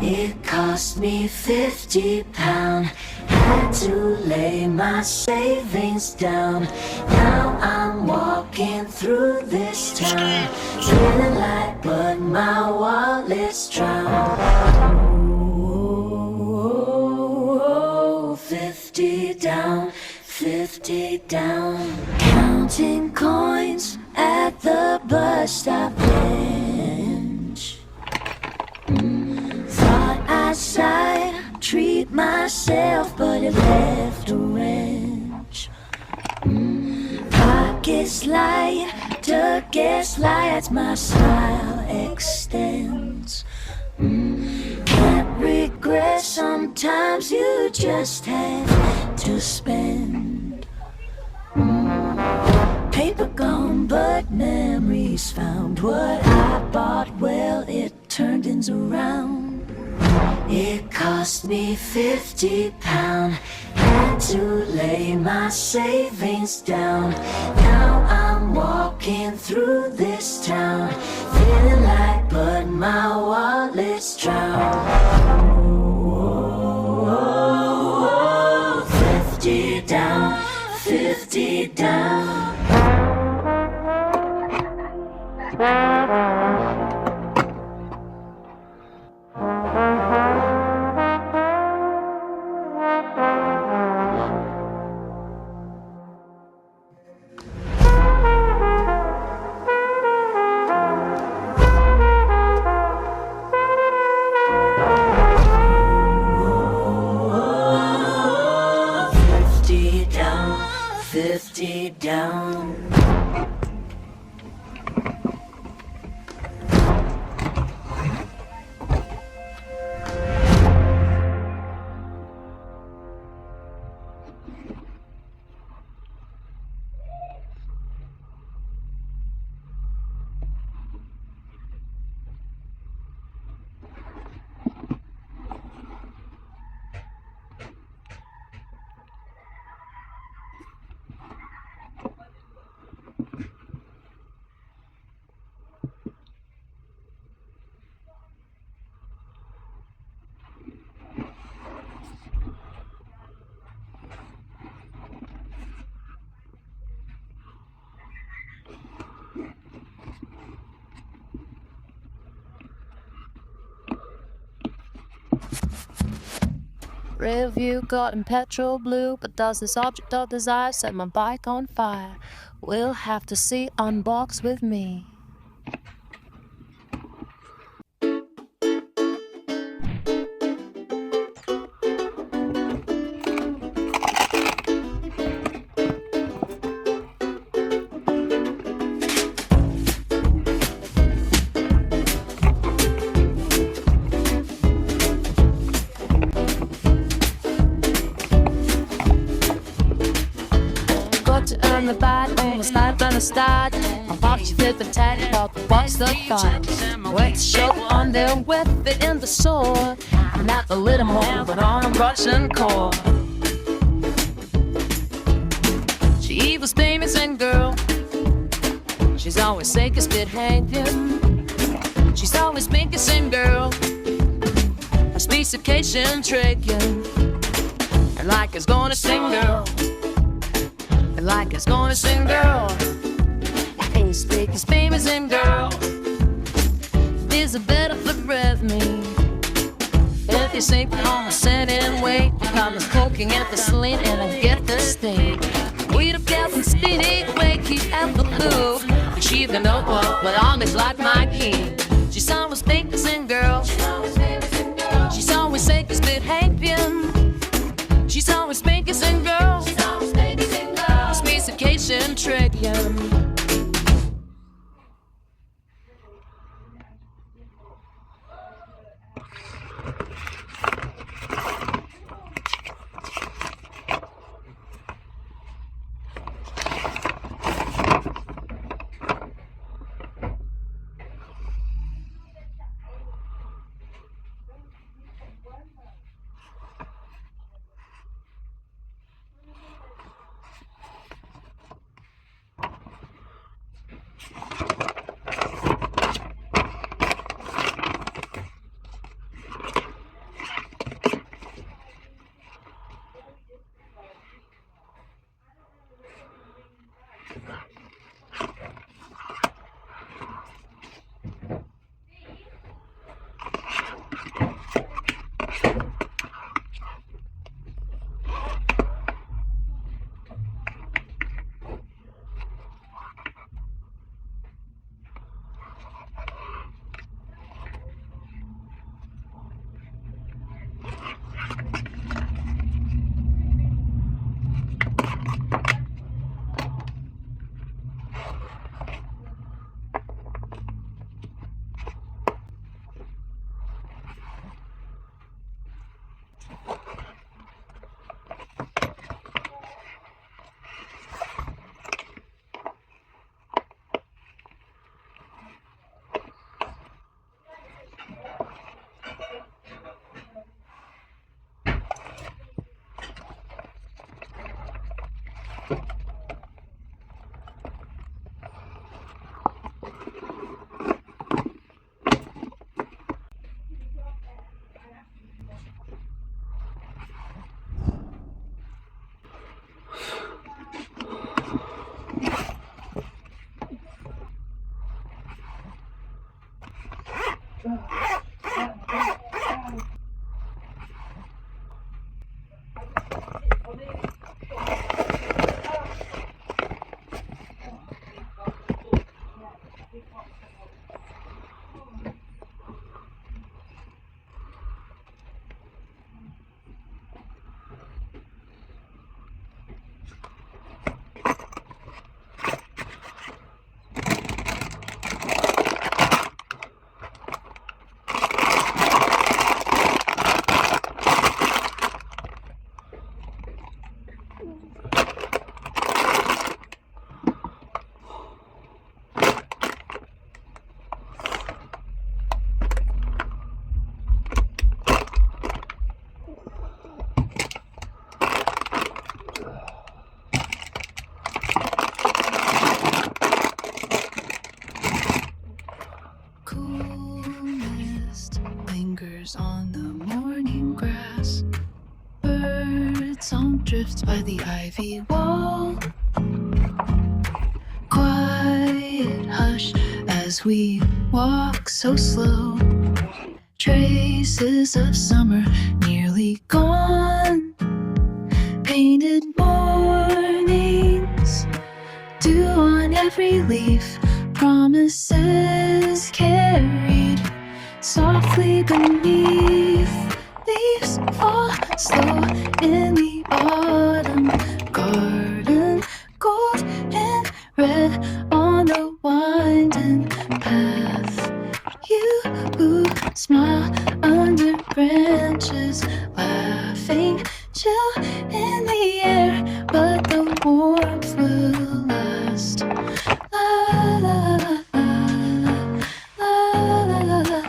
It cost me £50. Had to lay my savings down. Now I'm walking through this town, feeling light, but my wallet's drowned. Oh, 50 down, 50 down. Counting coins at the bus stop bench. Thought I sighed, treat myself, but it left a wrench. Pockets light, to gaslights, my smile extends. Can't regret, sometimes you just have to spend. Paper gone, but memories found. What I bought, well, it turned ends around. It cost me £50. Had to lay my savings down. Now I'm walking through this town, feeling light, but my wallet's drowned. Oh, 50 down, 50 down. Down. Rear view got in petrol blue, but does this object of desire set my bike on fire? We'll have to see, unbox with me. The bite, almost not gonna start. I thought you did the tag, thought what's the thought? Went to show under with it in the sword. Not a little more, but on a Russian chord. She was famous and girl. She's always sick as bit hanging. She's always biggest and girl. A specification tricking. And like it's gonna sing girl. Like it's gonna sing girl. Ain't speak as famous and girl. There's a better for breath me. If you sink on a set and wait, I'm poking at the sling and I get the sting. We the Captain Steady, way keep at the blue. She's the notebook, but always like my king. She's always famous and girl. She's always sick as bit hanging. She's always famous and girl. Specification tricking. On the morning grass, bird song drifts by the ivy wall. Quiet hush as we walk so slow. Traces of summer nearly gone. Painted mornings, dew on every leaf. Promises carried softly beneath. Leaves fall slow in the autumn garden. Gold and red on the winding path. You who smile under branches, laughing, chill in the air, but the warmth will last. La la la la la la la la.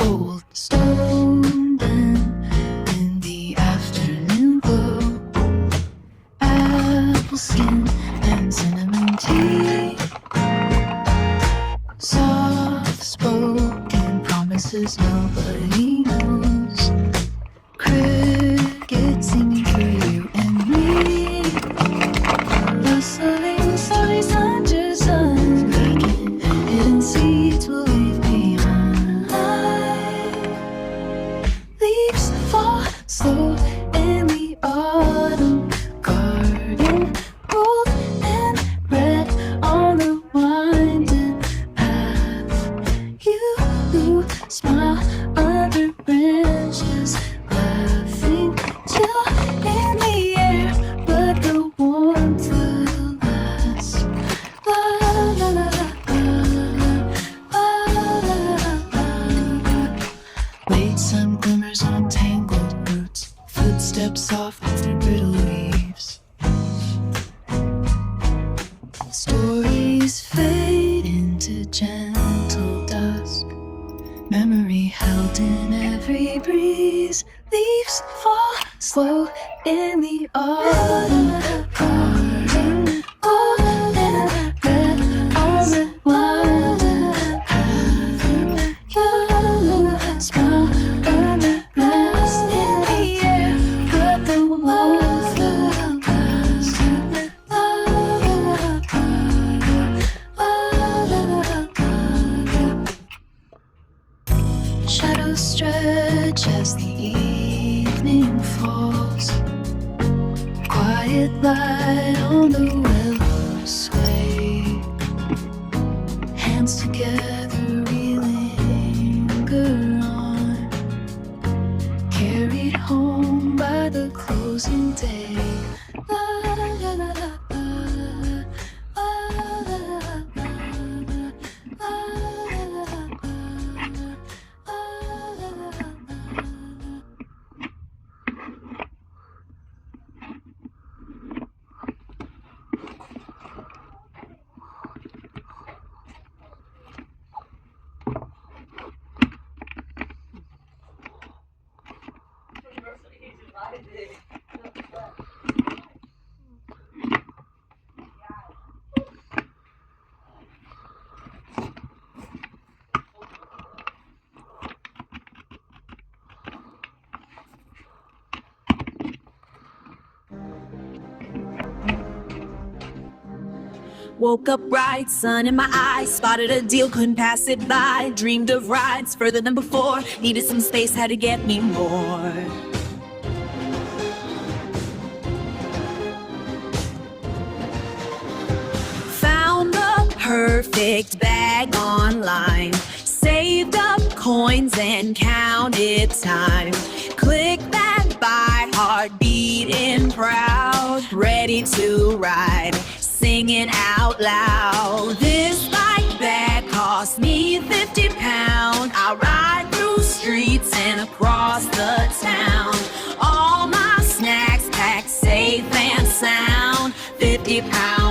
Old stone den in the afternoon glow. Apple skin and cinnamon tea. Soft spoken promises nobody knows. Crickets singing for you and me. Rustling sighs under sun. Hidden seeds will leave behind. Leaves fall slow in the autumn garden. Gold and red on the winding path. You who smile under branches, laughing, chill in the air, but the warmth will last. La la la la la la la. Late sun glimmers on tangled roots. Footsteps soft through brittle leaves. Stories fade into gentle dusk. Memory held in every breeze. Leaves fall slow in the autumn garden. Gold and red on the winding path. You smile under glass in the air, but the warmth will last. La la la la la. Shadows stretch as the evening falls. Quiet light on the willow sway. Hands together we linger on. Carried home by the closing day. La la la la la. La la la la Woke up bright, sun in my eyes, spotted a deal, couldn't pass it by. Dreamed of rides further than before, needed some space, had to get me more. Found the perfect bag online, saved up coins and counted time. Click that buy, heart beating proud, ready to ride, singing out loud. This bike bag cost me 50 pounds. I ride through streets and across the town. All my snacks packed safe and sound. 50 pounds.